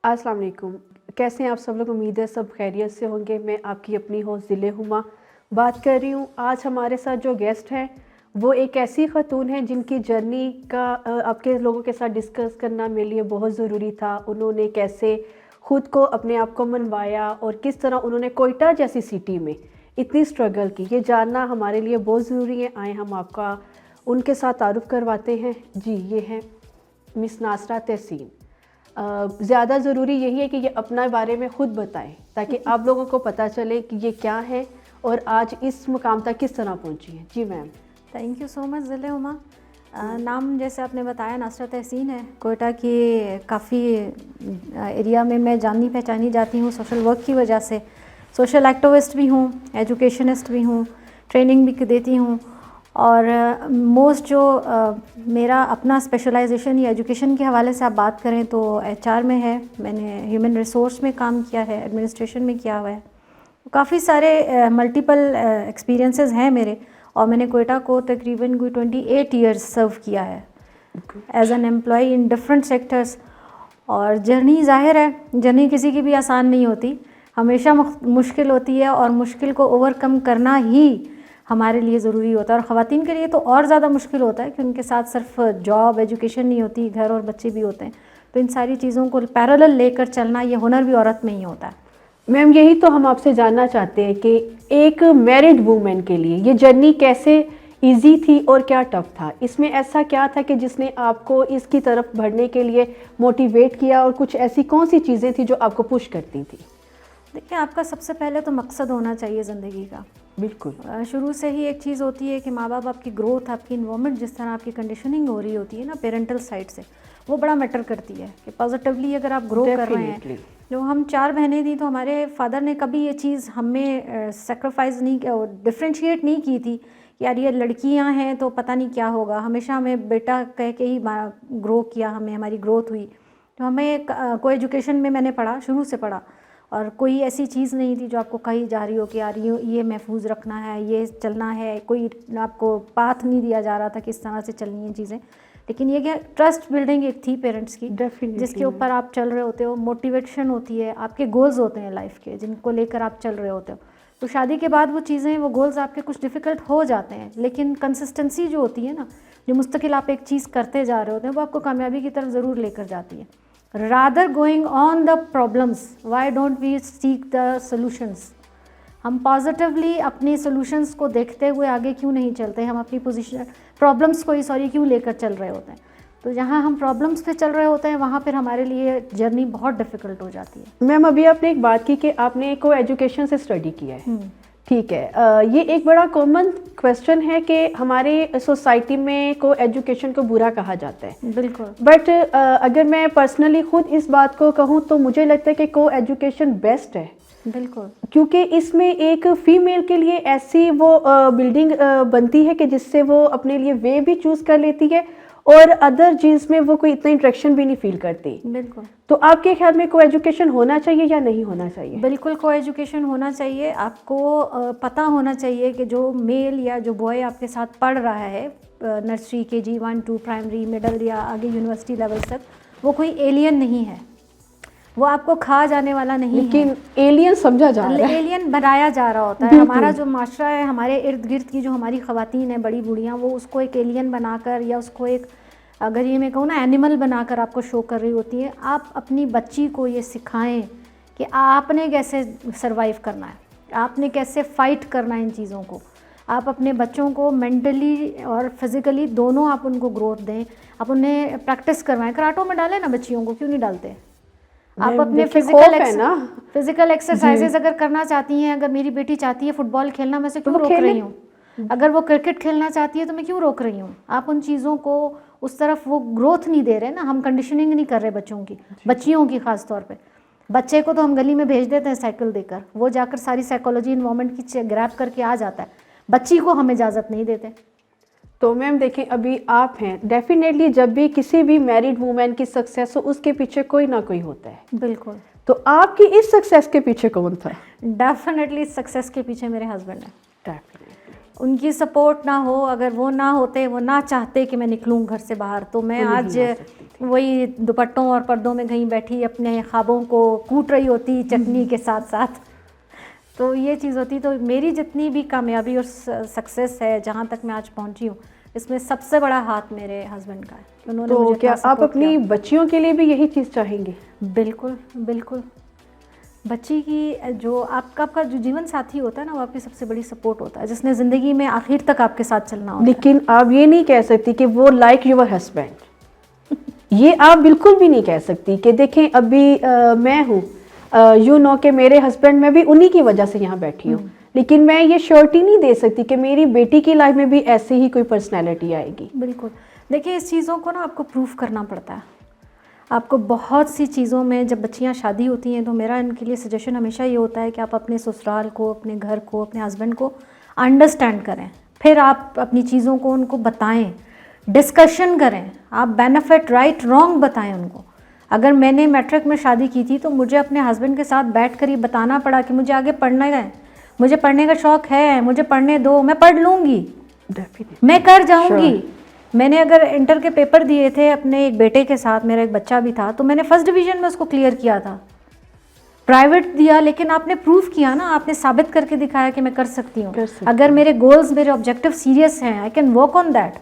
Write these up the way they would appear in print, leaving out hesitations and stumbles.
अस्सलाम वालेकुम। कैसे हैं आप सब लोग? उम्मीद है सब खैरियत से होंगे। मैं आपकी अपनी होस्ट ज़िले हुमा बात कर रही हूँ। आज हमारे साथ जो गेस्ट हैं वो एक ऐसी ख़तून हैं जिनकी जर्नी का आपके लोगों के साथ डिस्कस करना मेरे लिए बहुत ज़रूरी था। उन्होंने कैसे ख़ुद को अपने आप को मनवाया और किस तरह उन्होंने कोयटा जैसी सिटी में इतनी स्ट्रगल की, ये जानना हमारे लिए बहुत ज़रूरी है। आए हम आपका उनके साथ तारुफ़ करवाते हैं। जी, ये हैं मिस नासरा तहसीन। ज़्यादा ज़रूरी यही है कि ये अपना बारे में ख़ुद बताएं ताकि आप लोगों को पता चले कि ये क्या है और आज इस मुकाम तक किस तरह पहुंची है। जी ma'am. Thank you so much ज़िले उमा। नाम जैसे आपने बताया नासरा तहसीन है। कोयटा की काफ़ी एरिया में मैं जानी पहचानी जाती हूँ सोशल वर्क की वजह से। सोशल एक्टिविस्ट भी हूँ, एजुकेशनिस्ट भी हूँ, ट्रेनिंग भी देती हूँ। और मोस्ट जो मेरा अपना स्पेशलाइजेशन या एजुकेशन के हवाले से आप बात करें तो एचआर में है। मैंने ह्यूमन रिसोर्स में काम किया है, एडमिनिस्ट्रेशन में किया हुआ है। काफ़ी सारे मल्टीपल एक्सपीरियंसेस हैं मेरे। और मैंने कोयटा को तकरीबन कोई 28 ईयर्स सर्व किया है as an employ in different sectors. और जर्नी ज़ाहिर है, जर्नी किसी की भी आसान नहीं होती, हमेशा मुश्किल होती है। और मुश्किल को ओवरकम करना ही हमारे लिए ज़रूरी होता है। और ख़वातीन के लिए तो और ज़्यादा मुश्किल होता है कि उनके साथ सिर्फ जॉब एजुकेशन नहीं होती, घर और बच्चे भी होते हैं। तो इन सारी चीज़ों को पैरेलल लेकर चलना, ये हुनर भी औरत में ही होता है। मैम, यही तो हम आपसे जानना चाहते हैं कि एक मैरिड वूमेन के लिए ये जर्नी कैसे इजी थी और क्या टफ था? इसमें ऐसा क्या था कि जिसने आपको इसकी तरफ बढ़ने के लिए मोटिवेट किया और कुछ ऐसी कौन सी चीज़ें थी जो आपको पुश करती थी? देखिए, आपका सबसे पहले तो मकसद होना चाहिए ज़िंदगी का। बिल्कुल। शुरू से ही एक चीज़ होती है कि माँ बाप आपकी ग्रोथ, आपकी इन्वायरमेंट, जिस तरह आपकी कंडीशनिंग हो रही होती है ना पेरेंटल साइड से, वो बड़ा मैटर करती है कि पॉजिटिवली अगर आप ग्रो कर रहे हैं। जो हम 4 बहनें थी तो हमारे फादर ने कभी ये चीज़ हमें सेक्रीफाइस नहीं किया, डिफ्रेंशिएट नहीं की थी कि यार ये लड़कियां हैं तो पता नहीं क्या होगा। हमेशा हमें बेटा कह के ही ग्रो किया, हमारी ग्रोथ हुई। तो हमें कोई एजुकेशन में मैंने पढ़ा, शुरू से पढ़ा। और कोई ऐसी चीज़ नहीं थी जो आपको कही जा रही हो कि यार ये महफूज रखना है, ये चलना है। कोई आपको पाथ नहीं दिया जा रहा था किस तरह से चलनी है चीज़ें। लेकिन ये क्या, ट्रस्ट बिल्डिंग एक थी पेरेंट्स की, जिसके ऊपर आप चल रहे होते हो। मोटिवेशन होती है, आपके गोल्स होते हैं लाइफ के जिनको लेकर आप चल रहे होते हो। तो शादी के बाद वो चीज़ें, वो गोल्स आपके कुछ डिफ़िकल्ट हो जाते हैं, लेकिन कंसिस्टेंसी जो होती है ना, जो मुस्तकिल आप एक चीज़ करते जा रहे होते हैं, वो आपको कामयाबी की तरफ ज़रूर लेकर जाती है। rather going on the problems, why don't we seek the solutions? हम पॉजिटिवली अपनी सॉल्यूशंस को देखते हुए आगे क्यों नहीं चलते? हम अपनी पोजीशन प्रॉब्लम्स को ही क्यों लेकर चल रहे होते हैं? तो जहाँ हम प्रॉब्लम्स पे चल रहे होते हैं वहाँ फिर हमारे लिए जर्नी बहुत डिफ़िकल्ट हो जाती है। मैम, अभी आपने एक बात की कि आपने को एजुकेशन से स्टडी किया है। ठीक है। ये एक बड़ा कॉमन क्वेश्चन है कि हमारे सोसाइटी में को एजुकेशन को बुरा कहा जाता है। बिल्कुल। बट अगर मैं पर्सनली खुद इस बात को कहूँ तो मुझे लगता है कि को एजुकेशन बेस्ट है। बिल्कुल। क्योंकि इसमें एक फ़ीमेल के लिए ऐसी वो बिल्डिंग बनती है कि जिससे वो अपने लिए वे भी चूज़ कर लेती है और अदर चीज़ में वो कोई इतना इंटरेक्शन भी नहीं फील करती। बिल्कुल। तो आपके ख्याल में को एजुकेशन होना चाहिए या नहीं होना चाहिए? बिल्कुल को एजुकेशन होना चाहिए। आपको पता होना चाहिए कि जो मेल या जो बॉय आपके साथ पढ़ रहा है नर्सरी KG 1 2 प्राइमरी मिडल या आगे यूनिवर्सिटी लेवल तक, वो कोई एलियन नहीं है, वो आपको खा जाने वाला नहीं है। लेकिन एलियन समझा जा रहा है, एलियन बनाया जा रहा होता है। हमारा जो माशरा है, हमारे इर्द गिर्द की जो हमारी ख़वातीन हैं, बड़ी बूढ़ियाँ, वो उसको एक एलियन बनाकर या उसको एक, अगर ये मैं कहूँ ना, एनिमल बनाकर आपको शो कर रही होती है। आप अपनी बच्ची को ये सिखाएं कि आपने कैसे सरवाइव करना है, आपने कैसे फ़ाइट करना है इन चीज़ों को। आप अपने बच्चों को मेंटली और फिज़िकली दोनों आप उनको ग्रोथ दें। आप उन्हें प्रैक्टिस करवाएं। कराटों में डालें ना बच्चियों को, क्यों नहीं डालते? आप अपने फिजिकल एक्सरसाइजेज अगर करना चाहती हैं, अगर मेरी बेटी चाहती है फुटबॉल खेलना, मैं से क्यों रोक रही हूँ? अगर वो क्रिकेट खेलना चाहती है तो मैं क्यों रोक रही हूँ? आप उन चीज़ों को उस तरफ वो ग्रोथ नहीं दे रहे ना, हम कंडीशनिंग नहीं कर रहे बच्चों की, बच्चियों की ख़ास तौर पे। बच्चे को तो हम गली में भेज देते हैं साइकिल देकर, वो जाकर सारी साइकोलॉजी इन्वायरमेंट की ग्रैब करके आ जाता है। बच्ची को हम इजाज़त नहीं देते। तो मैम देखें, अभी आप हैं, डेफिनेटली जब भी किसी भी मैरिड वूमेन की सक्सेस हो उसके पीछे कोई ना कोई होता है। बिल्कुल। तो आपकी इस सक्सेस के पीछे कौन था? डेफिनेटली सक्सेस के पीछे मेरे हस्बैंड हैं। उनकी सपोर्ट ना हो, अगर वो ना होते, वो ना चाहते कि मैं निकलूं घर से बाहर, तो मैं तो नहीं आज आ सकती थी। वही दुपट्टों और पर्दों में कहीं बैठी अपने ख्वाबों को कूट रही होती चटनी के साथ साथ। तो ये चीज़ होती। तो मेरी जितनी भी कामयाबी और सक्सेस है, जहाँ तक मैं आज पहुँची हूँ, इसमें सबसे बड़ा हाथ मेरे हस्बैंड का है कि उन्होंने तो मुझे क्या इतना आप सपोर्ट अपनी बच्चियों के लिए भी यही चीज़ चाहेंगे? किया। बिल्कुल बिल्कुल। बच्ची की जो आपका जो जीवन साथी होता है ना, वो आपकी सबसे बड़ी सपोर्ट होता है, जिसने ज़िंदगी में आखिर तक आपके साथ चलना होता है। लेकिन आप ये नहीं कह सकती कि वो लाइक योर हस्बैंड, ये आप बिल्कुल भी नहीं कह सकती कि देखें अभी मैं हूँ, यू नो कि मेरे हस्बैंड, मैं भी उन्हीं की वजह से यहाँ बैठी हूँ, लेकिन मैं ये श्योरिटी नहीं दे सकती कि मेरी बेटी की लाइफ में भी ऐसे ही कोई पर्सनैलिटी आएगी। बिल्कुल। देखिए, इस चीज़ों को ना आपको प्रूफ करना पड़ता है। आपको बहुत सी चीज़ों में, जब बच्चियां शादी होती हैं, तो मेरा इनके लिए सजेशन हमेशा ये होता है कि आप अपने ससुराल को, अपने घर को, अपने हस्बैंड को अंडरस्टैंड करें, फिर आप अपनी चीज़ों को उनको बताएं, डिस्कशन करें, आप बेनिफिट राइट रॉन्ग बताएं उनको। अगर मैंने मैट्रिक में शादी की थी तो मुझे अपने हस्बैंड के साथ बैठ कर ही बताना पड़ा कि मुझे आगे पढ़ना है, मुझे पढ़ने का शौक़ है, मुझे पढ़ने दो, मैं पढ़ लूँगी, मैं कर जाऊँगी। मैंने अगर इंटर के पेपर दिए थे अपने एक बेटे के साथ, मेरा एक बच्चा भी था, तो मैंने फर्स्ट डिवीज़न में उसको क्लियर किया था। प्राइवेट दिया, लेकिन आपने प्रूफ किया ना, आपने साबित करके दिखाया कि मैं कर सकती हूँ। अगर मेरे गोल्स, मेरे ऑब्जेक्टिव सीरियस हैं, I can work on that.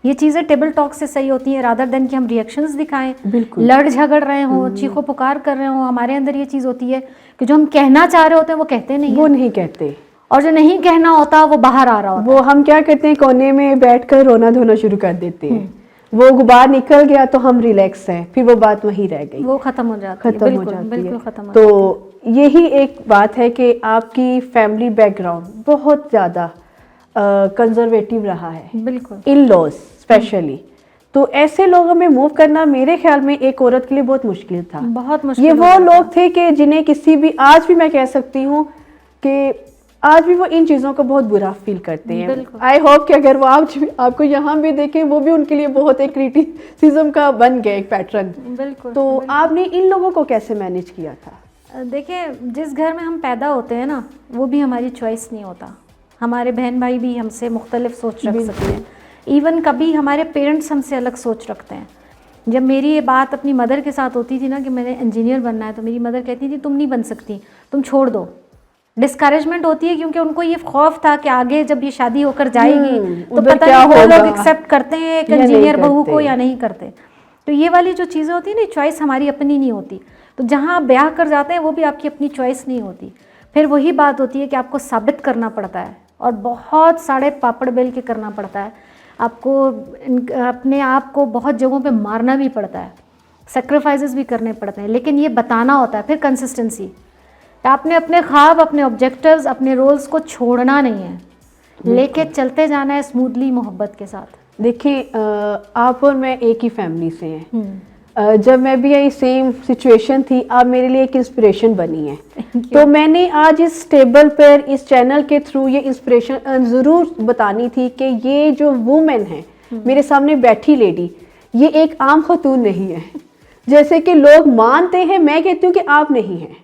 ये चीज़ें टेबल टॉक से सही होती हैं, रादर देन कि हम रिएक्शंस दिखाएं, लड़ झगड़ रहे हों, चीखो पुकार कर रहे हों। हमारे अंदर ये चीज़ होती है कि जो हम कहना चाह रहे होते हैं वो कहते नहीं, वो नहीं कहते, और जो नहीं कहना होता वो बाहर आ रहा होता वो हम क्या करते हैं, कोने में बैठकर रोना धोना शुरू कर देते हैं। वो गुबार निकल गया तो हम रिलैक्स हैं, फिर वो बात वहीं रह गई, वो खत्म हो जाती है। खत्म हो बिल्कुल जाती बिल्कुल है। खत्म हो जाती है। तो यही एक बात है कि आपकी फैमिली बैकग्राउंड बहुत ज़्यादा कंजर्वेटिव रहा है, बिल्कुल, इन लॉज स्पेशली। तो ऐसे लोगों में मूव करना मेरे ख्याल में एक औरत के लिए बहुत मुश्किल था। बहुत मुश्किल। ये वो लोग थे कि जिन्हें किसी भी, आज भी मैं कह सकती हूँ कि आज भी वो इन चीज़ों को बहुत बुरा फील करते हैं। आई होप कि अगर वो आपको यहाँ भी देखें, वो भी उनके लिए बहुत एक क्रिटिसिज्म का बन गया एक पैटर्न। बिल्कुल। तो आपने इन लोगों को कैसे मैनेज किया था? देखिए, जिस घर में हम पैदा होते हैं ना, वो भी हमारी चॉइस नहीं होता। हमारे बहन भाई भी हमसे मुख्तलिफ सोच रख सकते हैं, इवन कभी हमारे पेरेंट्स हमसे अलग सोच रखते हैं। जब मेरी ये बात अपनी मदर के साथ होती थी ना कि मैंने इंजीनियर बनना है, तो मेरी मदर कहती थी तुम नहीं बन सकती, तुम छोड़ दो। डिस्करेजमेंट होती है, क्योंकि उनको ये खौफ था कि आगे जब ये शादी होकर जाएगी तो पता नहीं वो लोग एक्सेप्ट करते हैं एक इंजीनियर बहू को या नहीं करते। तो ये वाली जो चीज़ें होती हैं ना, चॉइस हमारी अपनी नहीं होती। तो जहाँ आप ब्याह कर जाते हैं वो भी आपकी अपनी चॉइस नहीं होती। फिर वही बात होती है कि आपको साबित करना पड़ता है, और बहुत सारे पापड़ बेल के करना पड़ता है। आपको अपने आप को बहुत जगहों पे मारना भी पड़ता है, सेक्रीफाइसेस भी करने पड़ते हैं, लेकिन ये बताना होता है। फिर कंसिस्टेंसी, आपने अपने ख्वाब, अपने ऑब्जेक्टिव्स, अपने रोल्स को छोड़ना नहीं है, लेके चलते जाना है स्मूथली, मोहब्बत के साथ। देखिए, आप और मैं एक ही फैमिली से हैं। जब मैं भी यही सेम सिचुएशन थी, आप मेरे लिए एक इंस्पिरेशन बनी है। तो मैंने आज इस टेबल पर, इस चैनल के थ्रू ये इंस्पिरेशन ज़रूर बतानी थी कि ये जो वुमेन है, मेरे सामने बैठी लेडी, ये एक आम खतून नहीं है जैसे कि लोग मानते हैं। मैं कहती हूँ कि आप नहीं हैं।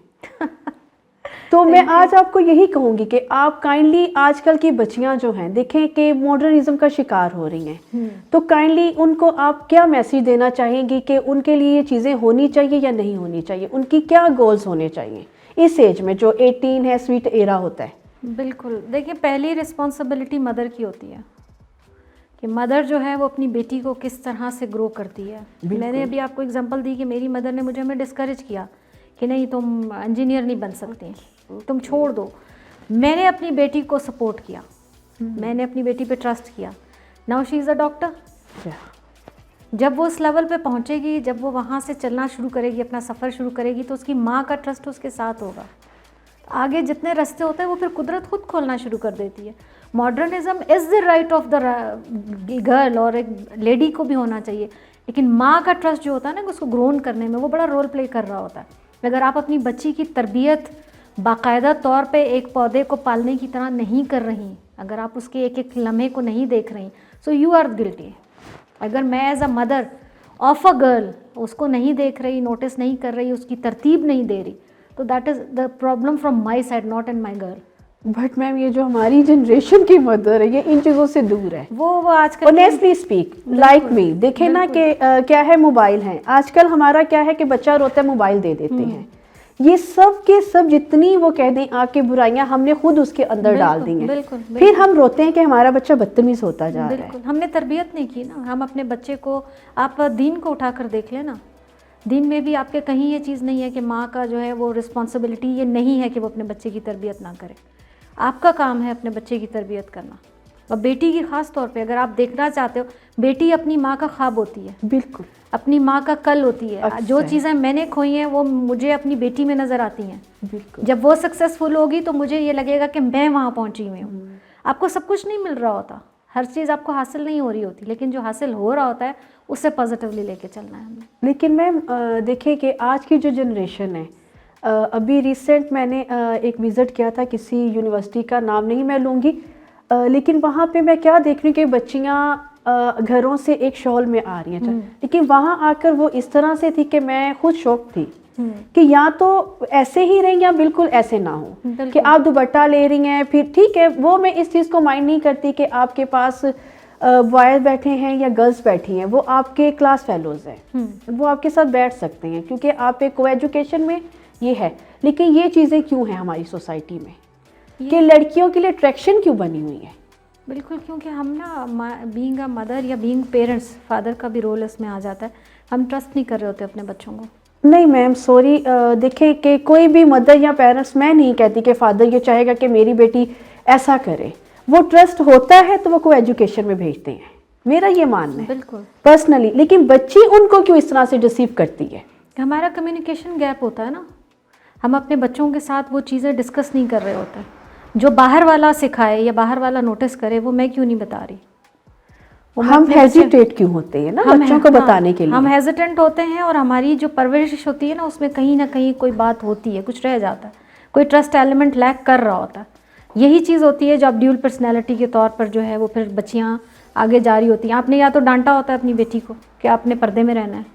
तो मैं आज आपको यही कहूँगी कि आप काइंडली, आजकल की बच्चियां जो हैं, देखें कि मॉडर्निज्म का शिकार हो रही हैं, तो काइंडली उनको आप क्या मैसेज देना चाहेंगी कि उनके लिए ये चीज़ें होनी चाहिए या नहीं होनी चाहिए? उनकी क्या गोल्स होने चाहिए इस एज में, जो 18 है, स्वीट एरा होता है? बिल्कुल। देखिए, पहली रिस्पॉन्सिबिलिटी मदर की होती है कि मदर जो है वो अपनी बेटी को किस तरह से ग्रो करती है। मैंने अभी आपको एग्जांपल दी कि मेरी मदर ने मुझे डिस्करेज किया कि नहीं, तुम इंजीनियर नहीं बन सकती, तुम छोड़ दो। मैंने अपनी बेटी को सपोर्ट किया, मैंने अपनी बेटी पे ट्रस्ट किया। Now she is a doctor. जब वो उस लेवल पे पहुंचेगी, जब वो वहाँ से चलना शुरू करेगी, अपना सफ़र शुरू करेगी, तो उसकी माँ का ट्रस्ट उसके साथ होगा। आगे जितने रास्ते होते हैं वो फिर कुदरत खुद खोलना शुरू कर देती है। Modernism is the right of the girl, और एक लेडी को भी होना चाहिए, लेकिन माँ का ट्रस्ट जो होता है ना, उसको ग्रोन करने में वो बड़ा रोल प्ले कर रहा होता है। अगर आप अपनी बच्ची की तरबियत बाकायदा तौर पे एक पौधे को पालने की तरह नहीं कर रही, अगर आप उसके एक एक लम्हे को नहीं देख रही, सो यू आर गिल्टी। अगर मैं as a mother of a girl उसको नहीं देख रही, नोटिस नहीं कर रही, उसकी तरतीब नहीं दे रही, तो that is the problem from my side, not in my girl. But ma'am ये जो हमारी जनरेशन की मदर है ये इन चीज़ों से दूर है। वो आजकल ऑनेस्टली स्पीक लाइक मी, देखे ना कि क्या है, मोबाइल है आजकल हमारा, क्या है कि बच्चा रोता है मोबाइल दे देते हैं। ये सब के सब जितनी वो कह दें आपकी बुराइयां हमने खुद उसके अंदर डाल दी हैं। फिर हम रोते हैं कि हमारा बच्चा बदतमीज होता जा रहा है। हमने तरबियत नहीं की ना। हम अपने बच्चे को, आप दीन को उठाकर देख लेना, दीन में भी आपके कहीं ये चीज़ नहीं है कि माँ का जो है वो रिस्पॉन्सिबिलिटी ये नहीं है कि वो अपने बच्चे की तरबियत ना करे। आपका काम है अपने बच्चे की तरबियत करना। और बेटी की ख़ास तौर पे अगर आप देखना चाहते हो, बेटी अपनी माँ का ख्वाब होती है, बिल्कुल अपनी माँ का कल होती है। जो चीज़ें मैंने खोई हैं वो मुझे अपनी बेटी में नज़र आती हैं। बिल्कुल। जब वो सक्सेसफुल होगी तो मुझे ये लगेगा कि मैं वहाँ पहुँची हुई हूँ। आपको सब कुछ नहीं मिल रहा होता, हर चीज़ आपको हासिल नहीं हो रही होती, लेकिन जो हासिल हो रहा होता है उससे पॉजिटिवली लेके चलना है हमें। लेकिन मैम देखिए कि आज की जो जनरेशन है, अभी रिसेंट मैंने एक विज़िट किया था किसी यूनिवर्सिटी का नाम नहीं मैं लूँगी, लेकिन वहाँ पे मैं क्या देख रही हूँ कि बच्चियाँ घरों से एक शॉल में आ रही हैं, लेकिन वहाँ आकर वो इस तरह से थी कि मैं खुद शॉक थी कि या तो ऐसे ही रहें या बिल्कुल ऐसे ना हो, कि आप दुपट्टा ले रही हैं। फिर ठीक है, वो मैं इस चीज़ को माइंड नहीं करती कि आपके पास बॉयज़ बैठे हैं या गर्ल्स बैठी हैं, वो आपके क्लास फेलोज़ हैं, वो आपके साथ बैठ सकते हैं क्योंकि आप एक को एजुकेशन में ये है। लेकिन ये चीज़ें क्यों हैं हमारी सोसाइटी में कि लड़कियों के लिए अट्रैक्शन क्यों बनी हुई है? बिल्कुल, क्योंकि हम ना बीइंग अ मदर या बीइंग पेरेंट्स, फादर का भी रोल इसमें आ जाता है, हम ट्रस्ट नहीं कर रहे होते अपने बच्चों को। नहीं मैम सॉरी, देखिए कि कोई भी मदर या पेरेंट्स, मैं नहीं कहती कि फादर ये चाहेगा कि मेरी बेटी ऐसा करे, वो ट्रस्ट होता है तो वो को एजुकेशन में भेजते हैं, मेरा ये मानना है बिल्कुल पर्सनली। लेकिन बच्ची उनको क्यों इस तरह से डिसीव करती है? हमारा कम्युनिकेशन गैप होता है ना, हम अपने बच्चों के साथ वो चीज़ें डिस्कस नहीं कर रहे होते। जो बाहर वाला सिखाए या बाहर वाला नोटिस करे वो मैं क्यों नहीं बता रही। हम हेजिटेट क्यों होते हैं ना बच्चों को बताने के लिए? हम हेजिटेंट होते हैं और हमारी जो परवरिश होती है ना उसमें कहीं ना कहीं कोई बात होती है, कुछ रह जाता है, कोई ट्रस्ट एलिमेंट लैक कर रहा होता है। यही चीज़ होती है जो अब ड्यूल पर्सनैलिटी के तौर पर जो है वो फिर बच्चियाँ आगे जा रही होती हैं। आपने या तो डांटा होता है अपनी बेटी को कि आपने पर्दे में रहना है,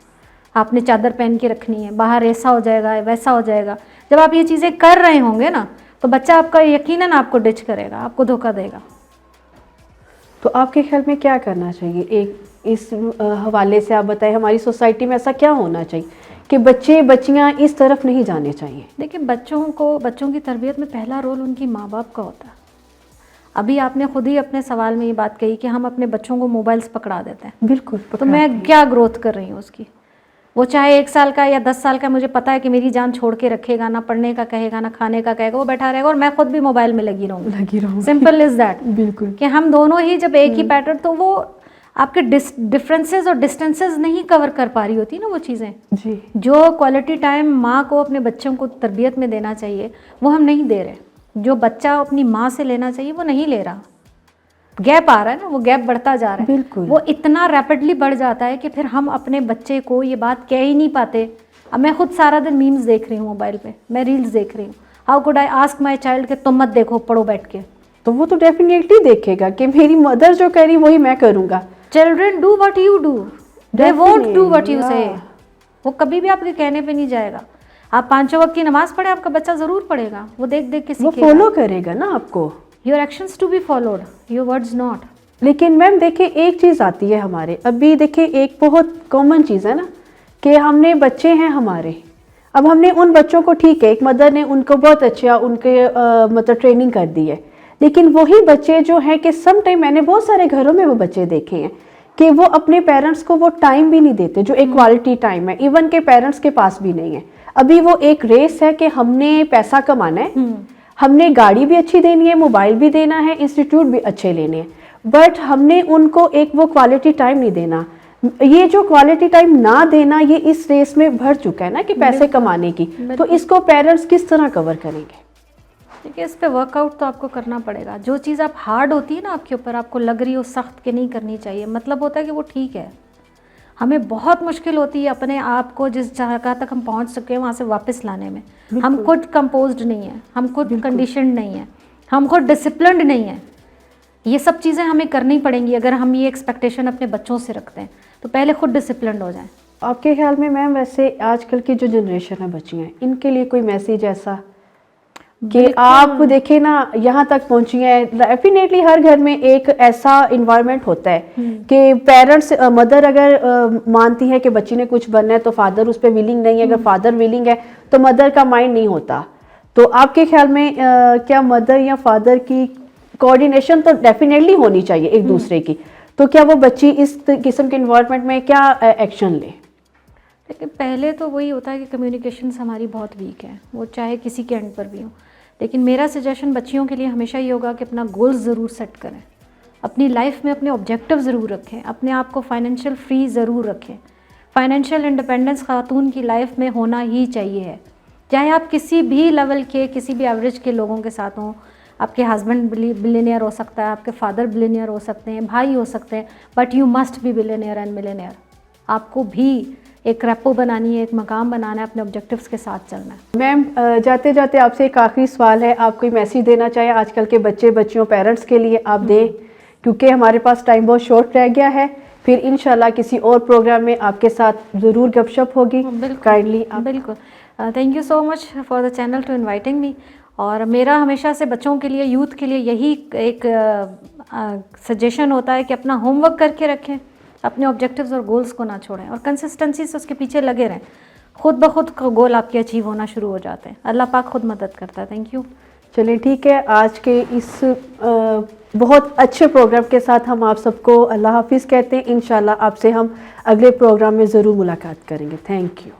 आपने चादर पहन के रखनी है, बाहर ऐसा हो जाएगा वैसा हो जाएगा। जब आप ये चीज़ें कर रहे होंगे ना तो बच्चा आपका यकीनन आपको डिच करेगा, आपको धोखा देगा। तो आपके ख्याल में क्या करना चाहिए? एक इस हवाले से आप बताएं, हमारी सोसाइटी में ऐसा क्या होना चाहिए कि बच्चे बच्चियां इस तरफ नहीं जाने चाहिए? देखिए बच्चों की तरबियत में पहला रोल उनकी माँ बाप का होता है। अभी आपने खुद ही अपने सवाल में ये बात कही कि हम अपने बच्चों को मोबाइल्स पकड़ा देते हैं। बिल्कुल। तो मैं क्या ग्रोथ कर रही हूँ उसकी? वो चाहे 1 साल का या 10 साल का, मुझे पता है कि मेरी जान छोड़ के रखेगा, ना पढ़ने का कहेगा ना खाने का कहेगा, वो बैठा रहेगा और मैं खुद भी मोबाइल में लगी रहूँगी। Simple is that. बिल्कुल कि हम दोनों ही जब एक ही पैटर्न, तो वो आपके डिफरेंसेस और डिस्टेंसेस नहीं कवर कर पा रही होती ना वो चीज़ें जी। जो क्वालिटी टाइम माँ को अपने बच्चों को तरबियत में देना चाहिए वो हम नहीं दे रहे। जो बच्चा अपनी माँ से लेना चाहिए वो नहीं ले रहा। गैप आ रहा है ना, वो गैप बढ़ता जा रहा है। बिल्कुल। वो इतना रैपिडली बढ़ जाता है कि फिर हम अपने बच्चे को ये बात कह ही नहीं पाते। अब मैं खुद सारा दिन मीम्स देख रही हूँ मोबाइल पे, मैं रील्स देख रही हूँ। How could I ask my child कि तुम मत देखो, पढ़ो बैठ के। तो वो तो डेफिनेटली देखेगा कि मेरी मदर जो कह रही वही मैं करूँगा। Children do what you do, they won't do what you से। वो कभी भी आपके कहने पे नहीं जाएगा। आप 5 वक्त की नमाज पढ़े, आपका बच्चा ज़रूर पढ़ेगा, वो देख देख के सीखेगा। वो फॉलो करेगा ना आपको। Your actions to be followed, your words not. लेकिन मैम देखिए एक चीज़ आती है हमारे, अभी देखिए एक बहुत कॉमन चीज़ है ना कि हमने बच्चे हैं हमारे, अब हमने उन बच्चों को, ठीक है एक मदर ने उनको बहुत अच्छा उनके मतलब ट्रेनिंग कर दी है, लेकिन वही बच्चे जो हैं कि सम टाइम, मैंने बहुत सारे घरों में वो बच्चे देखे हैं कि वो अपने पेरेंट्स को वो टाइम भी नहीं देते जो एक क्वालिटी टाइम है, इवन के पेरेंट्स के पास भी नहीं है। अभी वो एक रेस है कि हमने पैसा कमाना है, हमने गाड़ी भी अच्छी देनी है, मोबाइल भी देना है, इंस्टीट्यूट भी अच्छे लेने हैं, बट हमने उनको एक वो क्वालिटी टाइम नहीं देना। ये जो क्वालिटी टाइम ना देना, ये इस रेस में भर चुका है ना कि पैसे कमाने की, तो इसको पेरेंट्स किस तरह कवर करेंगे? देखिए इस पे वर्कआउट तो आपको करना पड़ेगा। जो चीज़ आप हार्ड होती है ना आपके ऊपर, आपको लग रही हो सख्त के नहीं करनी चाहिए, मतलब होता है कि वो ठीक है। हमें बहुत मुश्किल होती है अपने आप को जिस जगह तक हम पहुंच सके हैं वहाँ से वापस लाने में। हम खुद कंपोज्ड नहीं है, हम खुद कंडीशनड नहीं है, हम खुद डिसिप्लिन्ड नहीं है। ये सब चीज़ें हमें करनी पड़ेंगी अगर हम ये एक्सपेक्टेशन अपने बच्चों से रखते हैं, तो पहले खुद डिसिप्लिन्ड हो जाएं। आपके ख्याल में मैम वैसे आजकल की जो जनरेशन है बच्चियाँ, इनके लिए कोई मैसेज ऐसा? कि आप देखें ना यहाँ तक पहुंची हैं। डेफिनेटली हर घर में एक ऐसा इन्वायरमेंट होता है कि पेरेंट्स, मदर अगर मानती है कि बच्ची ने कुछ बनना है तो फादर उस पर विलिंग नहीं है, अगर फादर विलिंग है तो मदर का माइंड नहीं होता। तो आपके ख्याल में क्या मदर या फादर की कोऑर्डिनेशन तो डेफिनेटली होनी चाहिए एक दूसरे की, तो क्या वो बच्ची इस किस्म के इन्वायरमेंट में क्या एक्शन ले? लेकिन पहले तो वही होता है कि कम्युनिकेशंस हमारी बहुत वीक है, वो चाहे किसी के एंड पर भी हो। लेकिन मेरा सजेशन बच्चियों के लिए हमेशा ये होगा कि अपना गोल्स ज़रूर सेट करें, अपनी लाइफ में अपने ऑब्जेक्टिव ज़रूर रखें, अपने आप को फाइनेंशियल फ्री ज़रूर रखें। फाइनेंशियल इंडिपेंडेंस खातून की लाइफ में होना ही चाहिए है, चाहे आप किसी भी लेवल के, किसी भी एवरेज के लोगों के साथ हों। आपके हस्बैंड बिलियनियर हो सकता है, आपके फादर बिलियनियर हो सकते हैं, भाई हो सकते हैं, but you must be billionaire and millionaire. आपको भी एक रेपो बनानी है, एक मकाम बनाना है, अपने ऑब्जेक्टिव्स के साथ चलना है। मैम, जाते जाते आपसे एक आखिरी सवाल है, आप कोई मैसेज देना चाहे आजकल के बच्चे बच्चियों पेरेंट्स के लिए आप दें, क्योंकि हमारे पास टाइम बहुत शॉर्ट रह गया है। फिर इंशाल्लाह किसी और प्रोग्राम में आपके साथ ज़रूर गपशप होगी। काइंडली आप। बिल्कुल, thank you so much for the channel to inviting me. और मेरा हमेशा से बच्चों के लिए, यूथ के लिए यही एक सजेशन होता है कि अपना होमवर्क करके रखें, अपने ऑब्जेक्टिव्स और गोल्स को ना छोड़ें और कंसिस्टेंसी से उसके पीछे लगे रहें। खुद ब खुद गोल आपके अचीव होना शुरू हो जाते हैं। अल्लाह पाक खुद मदद करता है। Thank you. चलिए ठीक है, आज के इस बहुत अच्छे प्रोग्राम के साथ हम आप सबको अल्लाह हाफिज़ कहते हैं। इंशाल्लाह आपसे हम अगले प्रोग्राम में ज़रूर मुलाकात करेंगे। Thank you.